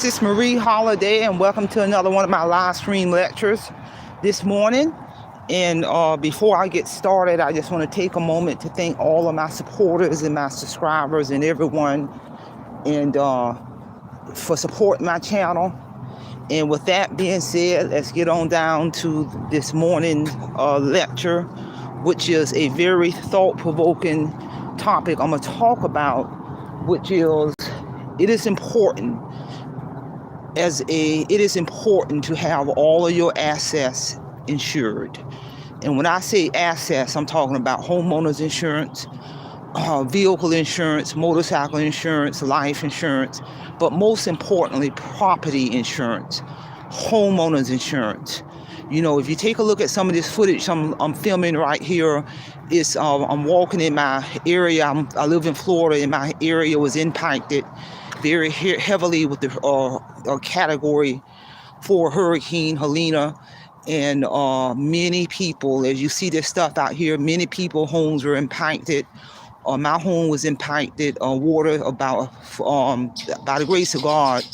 This is Marie Holiday, and welcome to another one of my live stream lectures this morning. And before I get started, I just want to take a moment to thank all of my supporters and my subscribers and everyone and for supporting my channel. And with that being said, let's get on down to this morning lecture, which is a very thought-provoking topic I'm going to talk about, which is it is important to have all of your assets insured. And when I say assets, I'm talking about homeowners insurance, vehicle insurance, motorcycle insurance, life insurance, but most importantly, property insurance, homeowners insurance. You know, if you take a look at some of this footage I'm filming right here, I'm walking in my area. I live in Florida, and my area was impacted very heavily with the Category 4 Hurricane Helene, and many people, as you see this stuff out here, many people homes were impacted. My home was impacted. Water about by the grace of God,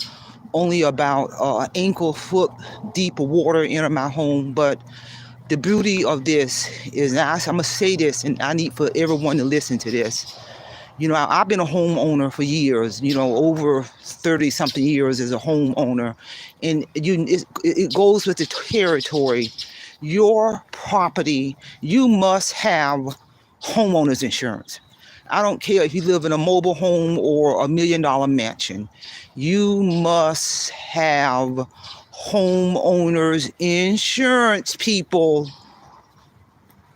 only about ankle foot deep of water entered my home. But the beauty of this is, I'm gonna say this, and I need for everyone to listen to this. You know, I've been a homeowner for years, over 30 something years as a homeowner. And it goes with the territory. Your property, you must have homeowners insurance. I don't care if you live in a mobile home or $1 million mansion. You must have homeowners insurance, people,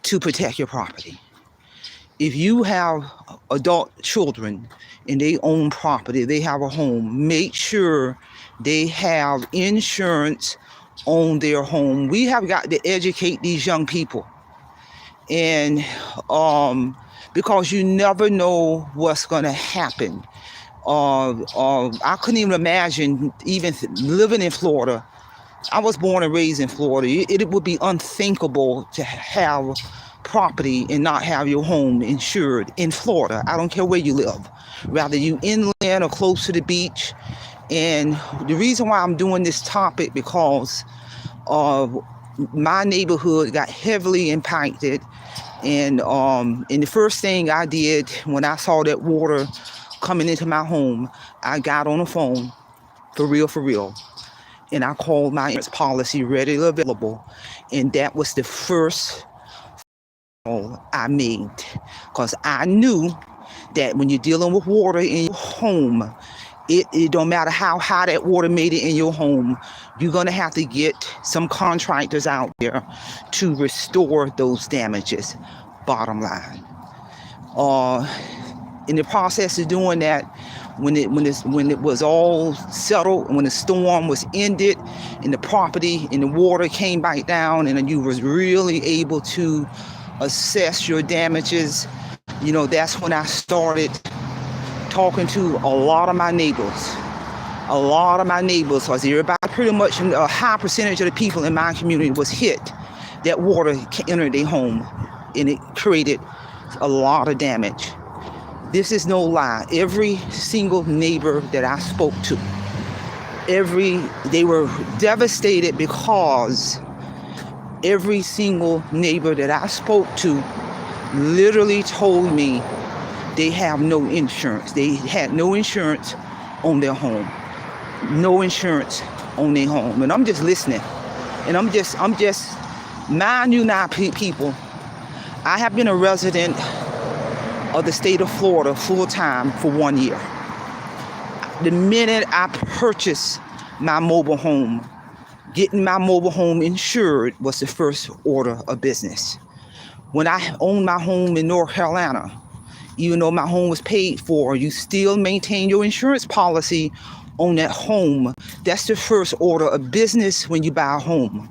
to protect your property. If you have adult children and they own property, they have a home, make sure they have insurance on their home. We have got to educate these young people. And because you never know what's going to happen. I couldn't even imagine even living in Florida. I was born and raised in Florida. It would be unthinkable to have property and not have your home insured in Florida. I don't care where you live, rather you inland or close to the beach. And the reason why I'm doing this topic, because my neighborhood got heavily impacted. And the first thing I did when I saw that water coming into my home, I got on the phone, for real, and I called my insurance policy readily available. And that was the first I made, because I knew that when you're dealing with water in your home, it don't matter how high that water made it in your home, you're going to have to get some contractors out there to restore those damages, bottom line. In the process of doing that, when it was all settled, when the storm was ended and the property and the water came back down, and you was really able to assess your damages, that's when I started talking to a lot of my neighbors, because everybody, pretty much a high percentage of the people in my community was hit. That water entered their home, and it created a lot of damage. This is no lie. Every single neighbor that I spoke to, they were devastated, because every single neighbor that I spoke to literally told me they have no insurance. They had no insurance on their home. No insurance on their home. And I'm just listening. And I'm just mind you now, people, I have been a resident of the state of Florida full-time for 1 year. The minute I purchased my mobile home, getting my mobile home insured was the first order of business. When I owned my home in North Carolina, even though my home was paid for, you still maintain your insurance policy on that home. That's the first order of business when you buy a home.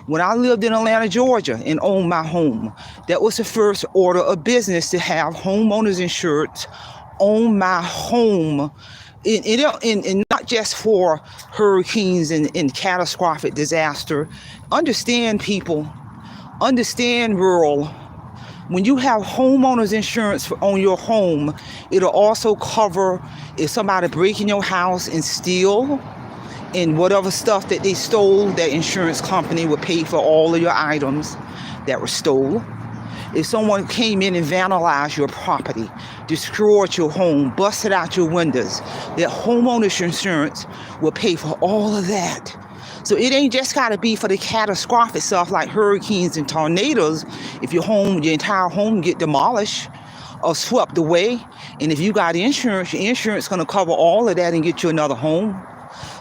When I lived in Atlanta, Georgia, and owned my home, that was the first order of business, to have homeowners insurance on my home. And not just for hurricanes and catastrophic disaster. Understand, people, understand, rural. When you have homeowners insurance on your home, it'll also cover if somebody break in your house and steal. And whatever stuff that they stole, that insurance company would pay for all of your items that were stolen. If someone came in and vandalized your property, destroyed your home, busted out your windows, that homeowners insurance will pay for all of that. So it ain't just got to be for the catastrophic stuff like hurricanes and tornadoes. If your entire home get demolished or swept away, and if you got insurance, your insurance is going to cover all of that and get you another home.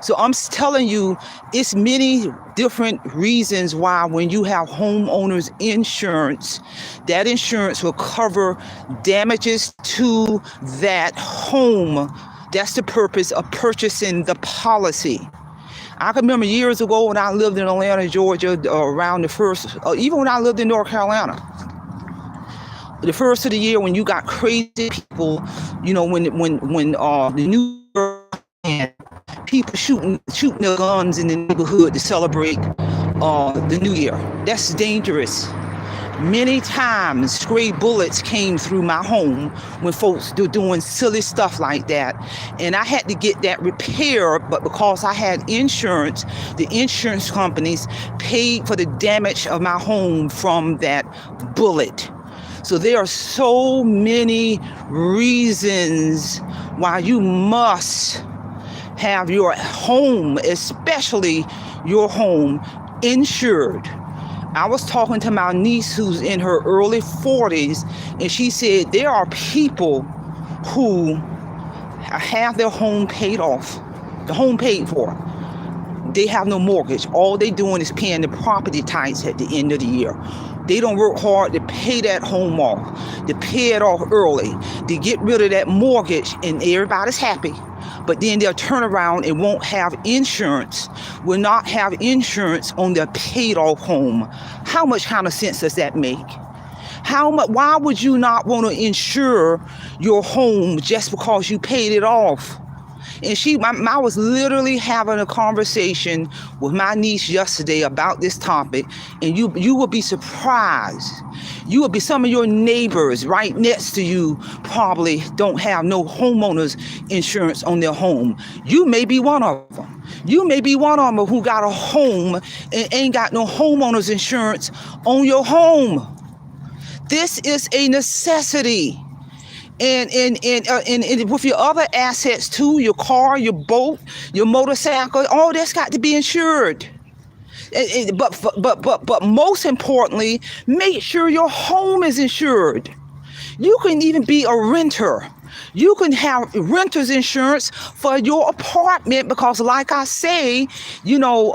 So I'm telling you, it's many different reasons why when you have homeowners insurance, that insurance will cover damages to that home. That's the purpose of purchasing the policy. I can remember years ago when I lived in Atlanta, Georgia, around the first, even when I lived in North Carolina, the first of the year when you got crazy people, you know, when the new year, people shooting their guns in the neighborhood to celebrate the new year. That's dangerous. Many times stray bullets came through my home when folks were doing silly stuff like that, and I had to get that repaired. But because I had insurance, the insurance companies paid for the damage of my home from that bullet. So there are so many reasons why you must have your home, especially your home, insured. I was talking to my niece who's in her early 40s, and she said there are people who have their home paid off, the home paid for. They have no mortgage. All they doing is paying the property tax at the end of the year. They don't work hard to pay that home off, to pay it off early, to get rid of that mortgage, and everybody's happy. But then they'll turn around and won't have insurance, will not have insurance on their paid off home. How much kind of sense does that make? Why would you not want to insure your home just because you paid it off? And I was literally having a conversation with my niece yesterday about this topic, and you will be surprised. You will be, some of your neighbors right next to you probably don't have no homeowners insurance on their home. You may be one of them. You may be one of them who got a home and ain't got no homeowners insurance on your home. This is a necessity. And with your other assets too, your car, your boat, your motorcycle, all that's got to be insured. But most importantly, make sure your home is insured. You can even be a renter. You can have renter's insurance for your apartment because, like I say, you know,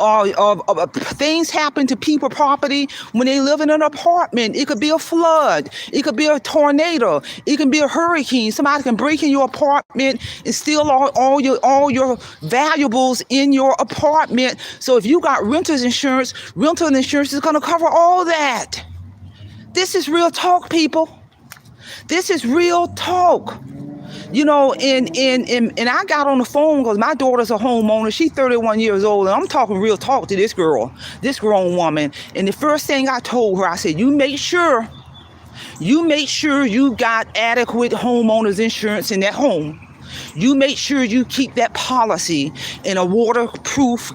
things happen to people property when they live in an apartment. It could be a flood. It could be a tornado. It can be a hurricane. Somebody can break in your apartment and steal all your valuables in your apartment. So if you got renter's insurance is going to cover all that. This is real talk, people. This is real talk. You know, and I got on the phone because my daughter's a homeowner. She's 31 years old, and I'm talking real talk to this girl, this grown woman. And the first thing I told her, I said, you make sure you got adequate homeowners insurance in that home. You make sure you keep that policy in a waterproof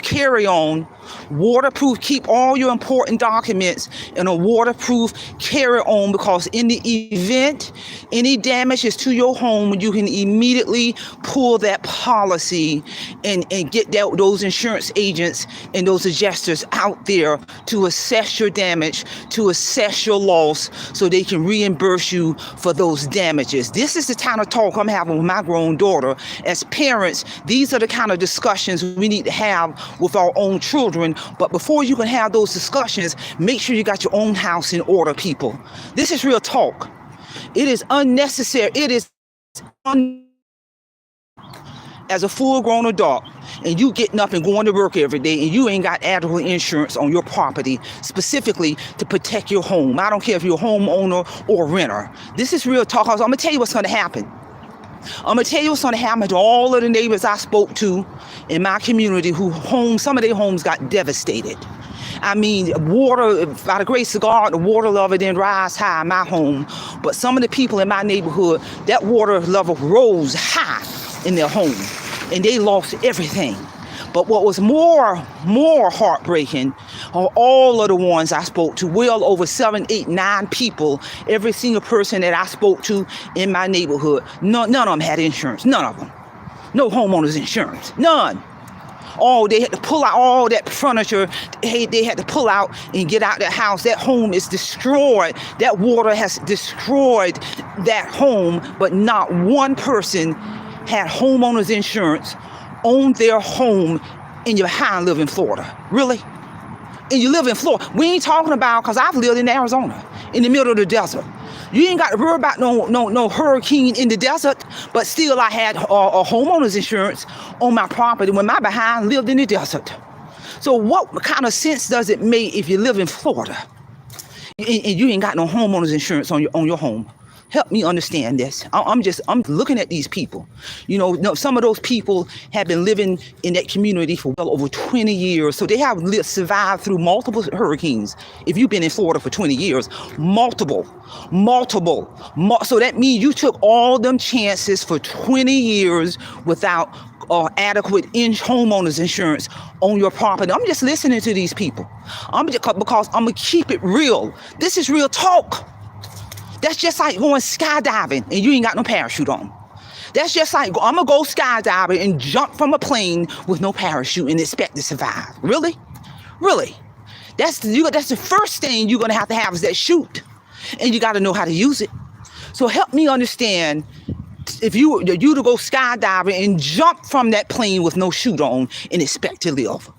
carry-on. Waterproof, keep all your important documents in a waterproof carry-on, because in the event any damages to your home, you can immediately pull that policy and get those insurance agents and those adjusters out there to assess your damage, to assess your loss, so they can reimburse you for those damages. This is the kind of talk I'm having with my grown daughter. As parents, these are the kind of discussions we need to have with our own children. But before you can have those discussions, make sure you got your own house in order, people. This is real talk. It is unnecessary. It is as a full-grown adult, and you getting up and going to work every day, and you ain't got adequate insurance on your property, specifically to protect your home. I don't care if you're a homeowner or renter. This is real talk. I'm going to tell you what's going to happen. I'm going to tell you what's going to happen to all of the neighbors I spoke to in my community some of their homes got devastated. I mean, water, by the grace of God, the water level didn't rise high in my home. But some of the people in my neighborhood, that water level rose high in their home. and they lost everything. But what was more heartbreaking are all of the ones I spoke to, well over 7, 8, 9 people, every single person that I spoke to in my neighborhood, none of them had insurance, none of them. No homeowners insurance, none. Oh, they had to pull out all that furniture. They had to pull out and get out that house. That home is destroyed. That water has destroyed that home, but not one person had homeowners insurance on their home, and you're behind live in Florida. Really? And you live in Florida. We ain't talking about, because I've lived in Arizona, in the middle of the desert. You ain't got to worry about no hurricane in the desert, but still I had a homeowner's insurance on my property when my behind lived in the desert. So what kind of sense does it make if you live in Florida and you ain't got no homeowner's insurance on your home? Help me understand this. I'm looking at these people. Some of those people have been living in that community for well over 20 years. So they have survived through multiple hurricanes. If you've been in Florida for 20 years, multiple. So that means you took all them chances for 20 years without adequate homeowners insurance on your property. I'm just listening to these people. Because I'm going to keep it real. This is real talk. That's just like going skydiving and you ain't got no parachute on. That's just like, I'm going to go skydiving and jump from a plane with no parachute and expect to survive. Really? Really? That's the first thing you're going to have is that chute. And you got to know how to use it. So help me understand, if you to go skydiving and jump from that plane with no chute on and expect to live.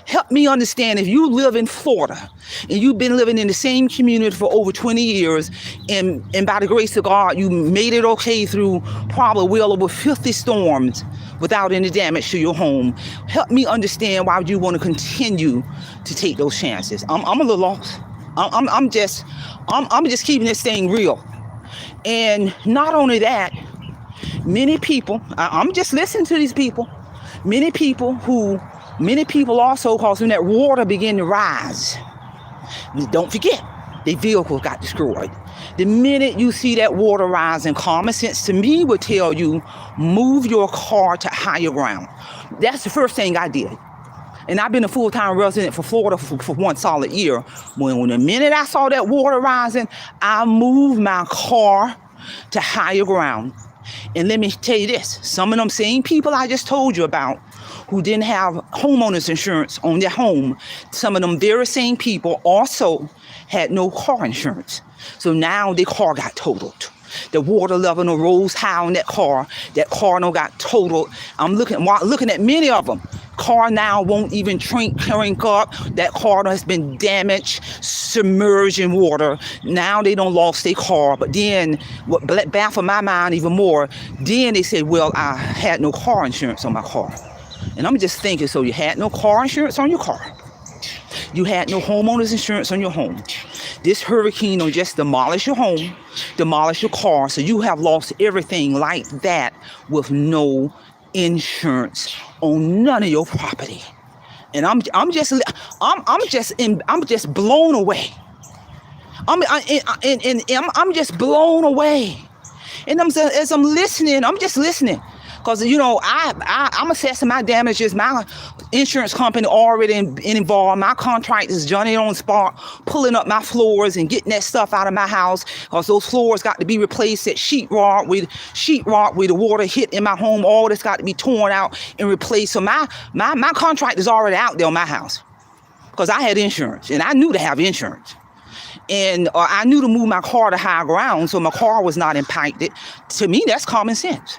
Help me understand, if you live in Florida and you've been living in the same community for over 20 years and by the grace of God, you made it okay through probably well over 50 storms without any damage to your home. Help me understand why you want to continue to take those chances. I'm a little lost. I'm just keeping this thing real. And not only that, many people, I'm just listening to these people, many people also, because when that water began to rise, don't forget, their vehicles got destroyed. The minute you see that water rising, common sense to me would tell you, move your car to higher ground. That's the first thing I did. And I've been a full-time resident for Florida for 1 solid year. When the minute I saw that water rising, I moved my car to higher ground. And let me tell you this, some of them same people I just told you about who didn't have homeowners insurance on their home, some of them very same people also had no car insurance. So now their car got totaled. The water level rose high on that car. That car got totaled. I'm looking at many of them. Car now won't even crank up. That car has been damaged, submerged in water. Now they don't lost their car. But then, what baffled my mind even more, then they said, well, I had no car insurance on my car. And I'm just thinking, so you had no car insurance on your car. You had no homeowners insurance on your home. This hurricane will just demolish your home, demolish your car. So you have lost everything like that with no insurance on none of your property. And I'm just blown away. I'm just blown away. And as I'm listening, I'm just listening. Because, I'm assessing my damages. My insurance company already involved. My contractors, Johnny on spot, pulling up my floors and getting that stuff out of my house. Because those floors got to be replaced at sheetrock where the water hit in my home. All this got to be torn out and replaced. So my contractor's already out there on my house. Because I had insurance. And I knew to have insurance. And I knew to move my car to high ground so my car was not impacted. To me, that's common sense.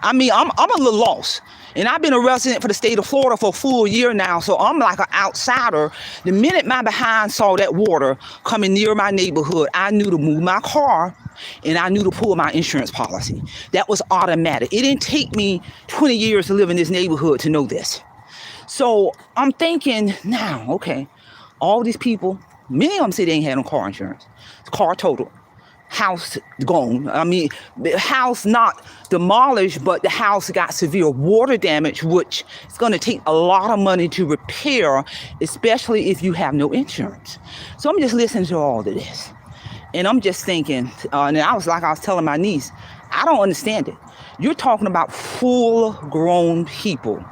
I mean, I'm a little lost. And I've been a resident for the state of Florida for a full year now, so I'm like an outsider. The minute my behind saw that water coming near my neighborhood, I knew to move my car and I knew to pull my insurance policy. That was automatic. It didn't take me 20 years to live in this neighborhood to know this. So I'm thinking now, okay, all these people, many of them say they ain't had no car insurance. Car totaled. House gone. I mean, the house not demolished, but the house got severe water damage, which is going to take a lot of money to repair, especially if you have no insurance. So I'm just listening to all of this. And I'm just thinking, and I was telling my niece, I don't understand it. You're talking about full-grown people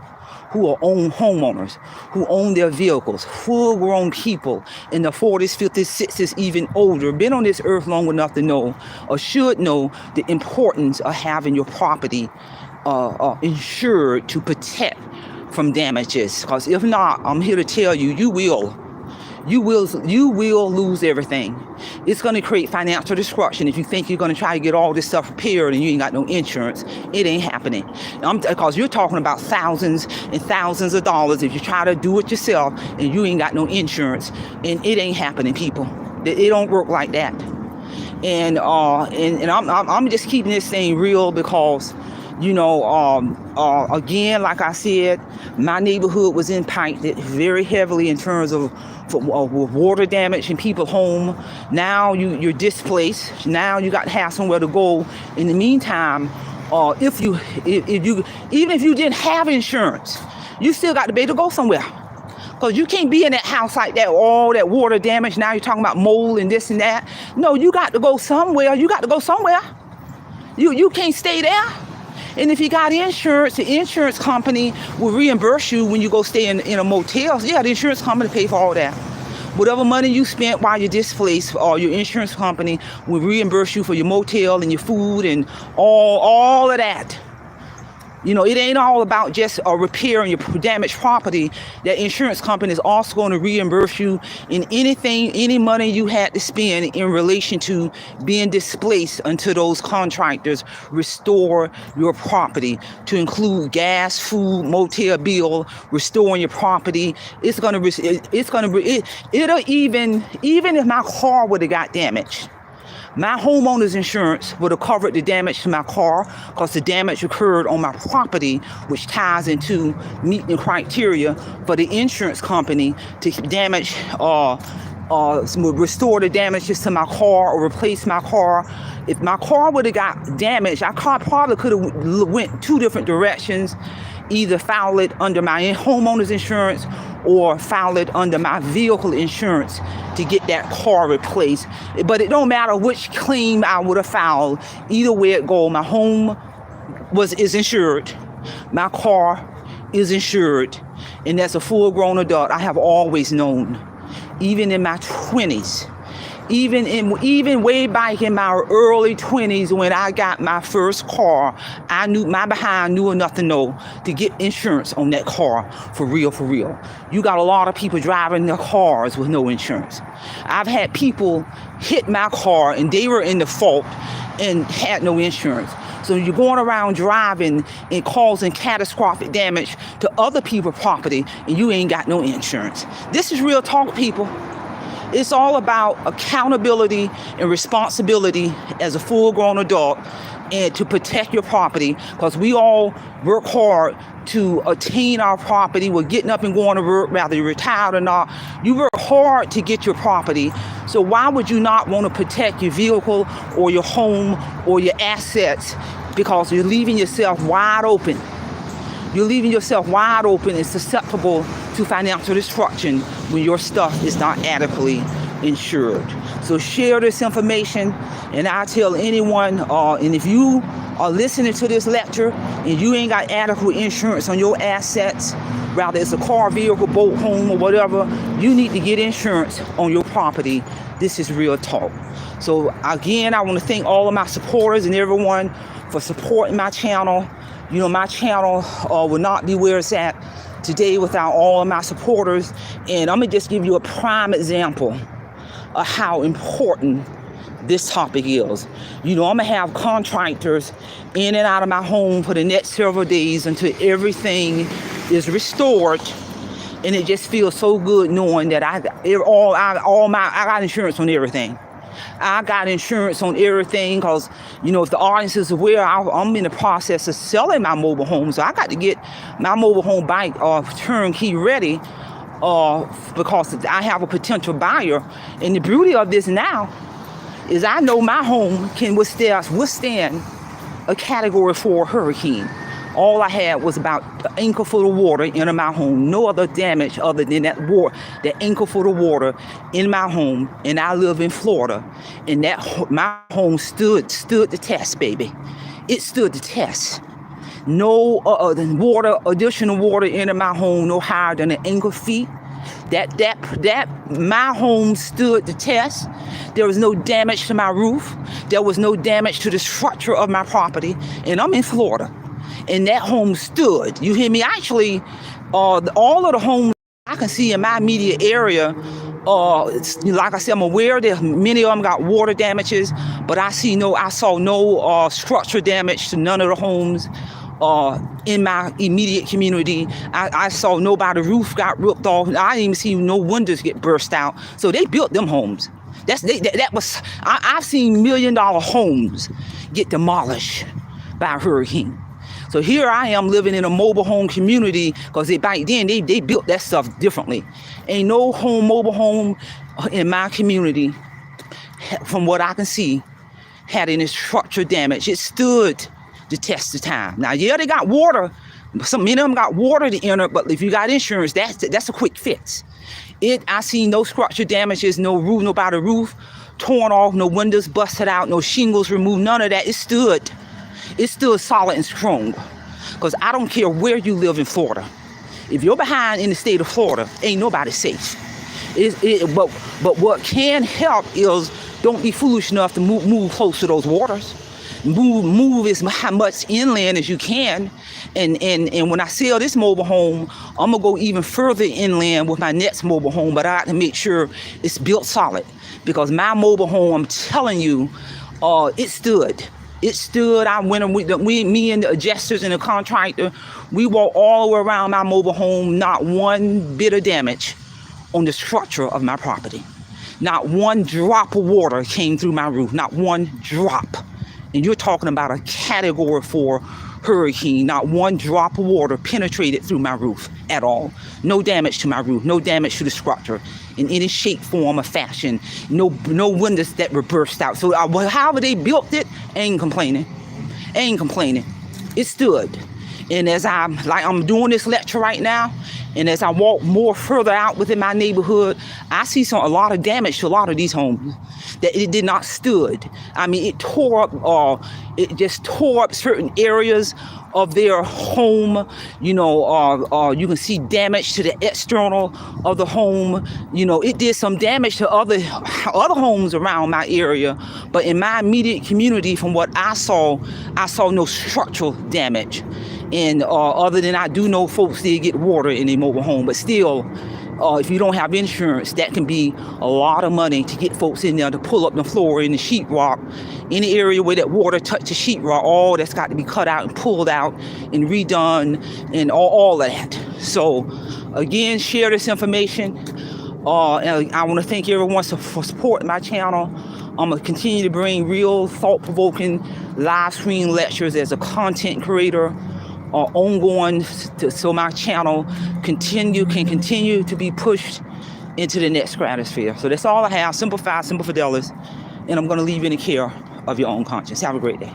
who are own homeowners, who own their vehicles, full-grown people in the 40s, 50s, 60s, even older, been on this earth long enough to know or should know the importance of having your property insured to protect from damages. Because if not, I'm here to tell you, you will lose everything. It's going to create financial destruction if you think you're going to try to get all this stuff repaired and you ain't got no insurance. It ain't happening. Because you're talking about thousands and thousands of dollars if you try to do it yourself and you ain't got no insurance. And it ain't happening, people. It don't work like that. And I'm just keeping this thing real because, you know, again, like I said, my neighborhood was impacted very heavily in terms of water damage in people's home. Now you're displaced. Now you got to have somewhere to go. In the meantime, even if you didn't have insurance, you still got to be able to go somewhere. Because you can't be in that house like that, all that water damage. Now you're talking about mold and this and that. No, you got to go somewhere. You got to go somewhere. You can't stay there. And if you got insurance, the insurance company will reimburse you when you go stay in a motel. Yeah, the insurance company pay for all that. Whatever money you spent while you're displaced, or your insurance company will reimburse you for your motel and your food and all of that. You know, it ain't all about just repairing your damaged property. That insurance company is also going to reimburse you in any money you had to spend in relation to being displaced until those contractors restore your property, to include gas, food, motel bill, restoring your property. It'll even if my car would have got damaged, my homeowner's insurance would have covered the damage to my car because the damage occurred on my property, which ties into meeting the criteria for the insurance company to restore the damages to my car or replace my car. If my car would have got damaged, I probably could have went two different directions, either file it under my homeowner's insurance or file it under my vehicle insurance to get that car replaced. But it don't matter which claim I would have filed. Either way it go, my home is insured. My car is insured. And as a full-grown adult, I have always known, even in my 20s, even way back in my early 20s when I got my first car, I knew my behind knew enough to know to get insurance on that car for real. You got a lot of people driving their cars with no insurance. I've had people hit my car and they were in the fault and had no insurance. So you're going around driving and causing catastrophic damage to other people's property and you ain't got no insurance. This is real talk, people. It's all about accountability and responsibility as a full-grown adult and to protect your property, because we all work hard to attain our property. We're getting up and going to work, whether you're retired or not. You work hard to get your property. So why would you not want to protect your vehicle or your home or your assets? Because you're leaving yourself wide open. You're leaving yourself wide open and susceptible to financial destruction when your stuff is not adequately insured. So share this information, and I tell anyone, and if you are listening to this lecture and you ain't got adequate insurance on your assets, whether it's a car, vehicle, boat, home, or whatever, you need to get insurance on your property. This is real talk. So again, I want to thank all of my supporters and everyone for supporting my channel. You know, my channel would not be where it's at today without all of my supporters. And I'm going to just give you a prime example of how important this topic is. You know, I'm going to have contractors in and out of my home for the next several days until everything is restored. And it just feels so good knowing that I got insurance on everything. I got insurance on everything because, you know, if the audience is aware, I'm in the process of selling my mobile home. So I got to get my mobile home bike turnkey ready because I have a potential buyer. And the beauty of this now is I know my home can withstand a Category 4 hurricane. All I had was about an ankle full of water in my home. No other damage other than that ankle full of water in my home. And I live in Florida. And my home stood the test, baby. it stood the test. No additional water into my home no higher than an ankle feet. My home stood the test. There was no damage to my roof. There was no damage to the structure of my property. And I'm in Florida. And that home stood. You hear me? Actually, all of the homes I can see in my immediate area, like I said, I'm aware that many of them got water damages, but I saw no structure damage to none of the homes in my immediate community. I saw nobody's roof got ripped off. I didn't even see no windows get burst out. So they built them homes. I've seen $1 million homes get demolished by a hurricane. So here I am living in a mobile home community because back then they built that stuff differently. Ain't no mobile home in my community, from what I can see, had any structure damage. It stood the test of time. Now, yeah, they got water. Many of them got water to enter, but if you got insurance, that's a quick fix. I see no structure damages, nobody roof torn off, no windows busted out, no shingles removed, none of that. It stood solid and strong. Because I don't care where you live in Florida. If you're behind in the state of Florida, ain't nobody safe. But what can help is don't be foolish enough to move close to those waters. Move as much inland as you can. And when I sell this mobile home, I'm gonna go even further inland with my next mobile home, but I have to make sure it's built solid. Because my mobile home, I'm telling you, it stood. It stood. I went and me and the adjusters and the contractor, we walked all the way around my mobile home, not one bit of damage on the structure of my property. Not one drop of water came through my roof, not one drop. And you're talking about a Category 4 hurricane. Not one drop of water penetrated through my roof at all. No damage to my roof, no damage to the structure in any shape, form, or fashion. No windows that were burst out. So however they built it, ain't complaining. It stood. And as I'm doing this lecture right now, and as I walk more further out within my neighborhood, I see a lot of damage to a lot of these homes that it did not stood. I mean, it just tore up certain areas of their home. You can see damage to the external of the home. It did some damage to other homes around my area. But in my immediate community, from what I saw no structural damage. And other than I do know folks did get water in their mobile home, but still, if you don't have insurance, that can be a lot of money to get folks in there to pull up the floor in the sheetrock, in the area where that water touched the sheetrock. All that's got to be cut out and pulled out and redone and all of that. So again, share this information. And I want to thank everyone for supporting my channel. I'm going to continue to bring real thought-provoking live stream lectures as a content creator. Ongoing, so my channel can continue to be pushed into the next stratosphere. So that's all I have. Simple Fidelity, and I'm going to leave you in the care of your own conscience. Have a great day.